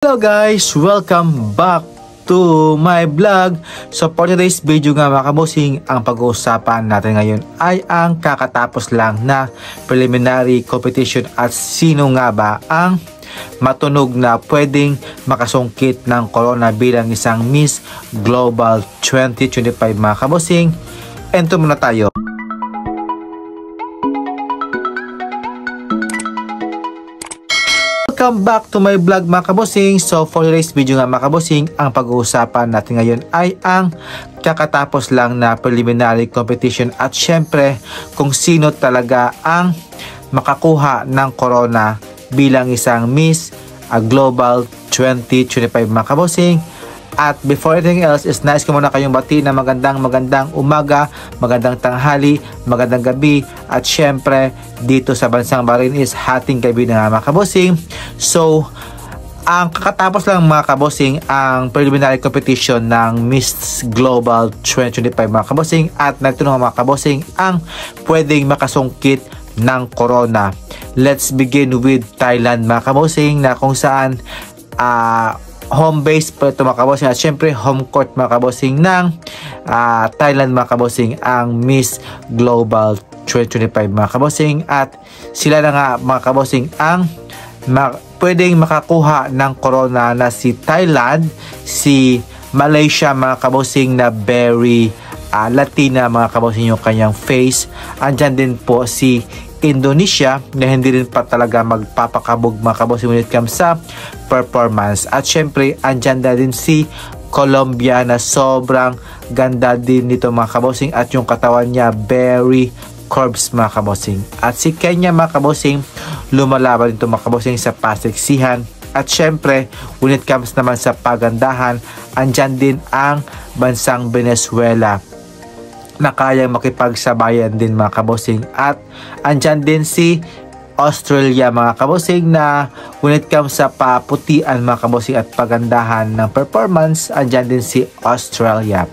Hello guys! Welcome back to my vlog. So for today's video nga mga kabosing, ang pag-uusapan natin ngayon ay ang kakatapos lang na preliminary competition at sino nga ba ang matunog na pwedeng makasungkit ng corona bilang isang Miss Global 2025 mga kabosing. Ento muna tayo. Welcome back to my vlog mga kabosing. So for today's video nga mga kabosing, ang pag-uusapan natin ngayon ay ang kakatapos lang na preliminary competition at syempre kung sino talaga ang makakuha ng corona bilang isang Miss Global 2025 mga kabosing. At before anything else is nais ko muna kayong bati na magandang umaga, magandang tanghali, magandang gabi at syempre dito sa bansang Bahrain is hating gabi na mga kabosing. So ang kakatapos lang mga kabosing ang preliminary competition ng Miss Global 2025 mga kabosing at nagtunong mga kabosing ang pwedeng makasungkit ng corona. Let's begin with Thailand mga kabosing na kung saan home base pa ito mga kabosing at syempre home court mga kabosing ng Thailand mga kabosing ang Miss Global 2025 mga kabosing at sila na nga mga kabosing ang pwedeng makakuha ng corona na si Thailand, si Malaysia mga kabosing na very Latina mga kabosing yung kanyang face, andyan din po si Indonesia na hindi rin pa talaga magpapakabog mga kabosing when it comes sa performance at syempre andyan na din si Colombia na sobrang ganda din nito mga kabosing at yung katawan niya very curves mga kabosing at si Kenya mga kabosing lumalaban dito mga kabosing sa paseksihan at syempre when it comes naman sa pagandahan andyan din ang bansang Venezuela na kayang makipagsabayan din mga kabosing at andyan din si Australia mga kabosing na when it comes sa paputian mga kabosing at pagandahan ng performance andyan din si Australia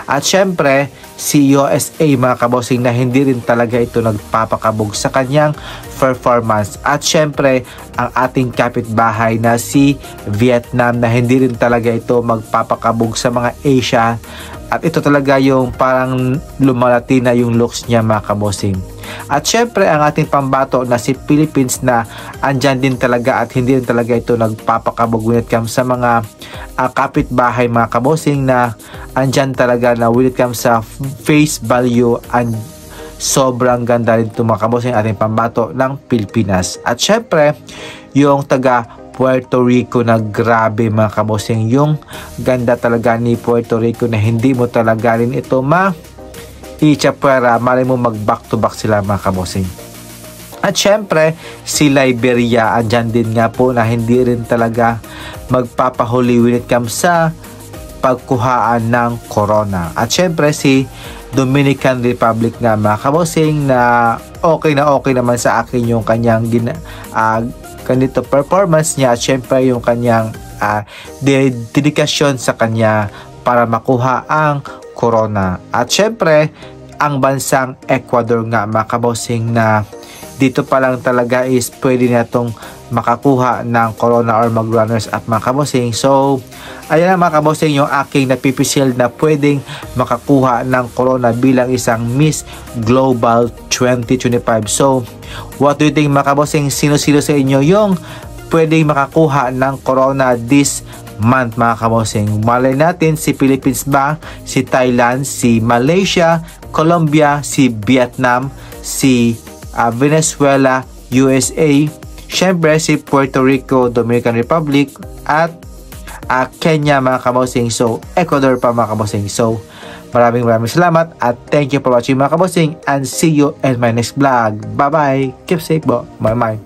at syempre si USA mga kabosing na hindi rin talaga ito nagpapakabog sa kanyang performance at syempre ang ating kapitbahay na si Vietnam na hindi rin talaga ito magpapakabog sa mga Asia at ito talaga yung parang lumalati na yung looks niya mga kabosing. At syempre ang ating pambato na si Philippines na andyan din talaga at hindi rin talaga ito nagpapakabog when it comes sa mga kapitbahay mga kabosing na andyan talaga na when it comes sa face value and sobrang ganda rin ito mga kabosing ating pambato ng Pilipinas. At syempre yung taga Puerto Rico na grabe mga kabosing yung ganda talaga ni Puerto Rico na hindi mo talaga rin ito ichapwera, mali mo mag back to back sila mga kabosing. At syempre si Liberia andyan din nga po na hindi rin talaga magpapahuli when it comes sa pagkuhaan ng corona. At syempre si Dominican Republic nga mga kabosing na okay naman sa akin yung kanyang ganito performance niya at syempre yung kanyang dedikasyon sa kanya para makuha ang corona. At syempre ang bansang Ecuador nga mga kabosing na dito pa lang talaga is pwede na itong makakuha ng corona or magrunners at mga kabosing. So ayan na mga kabosing yung aking napipisil na pwedeng makakuha ng corona bilang isang Miss Global 2025. So what do you think mga kabosing, sino-sino sa inyo yung pwedeng makakuha ng corona this month mga kabosing? Malay natin si Philippines ba, si Thailand, si Malaysia, Colombia, si Vietnam, si Venezuela, USA, syempre si Puerto Rico, Dominican Republic at Kenya mga kabosing. So Ecuador pa mga kabosing. So maraming salamat at thank you for watching mga kabosing and see you in my next vlog. Bye bye, keep safe po, bye bye.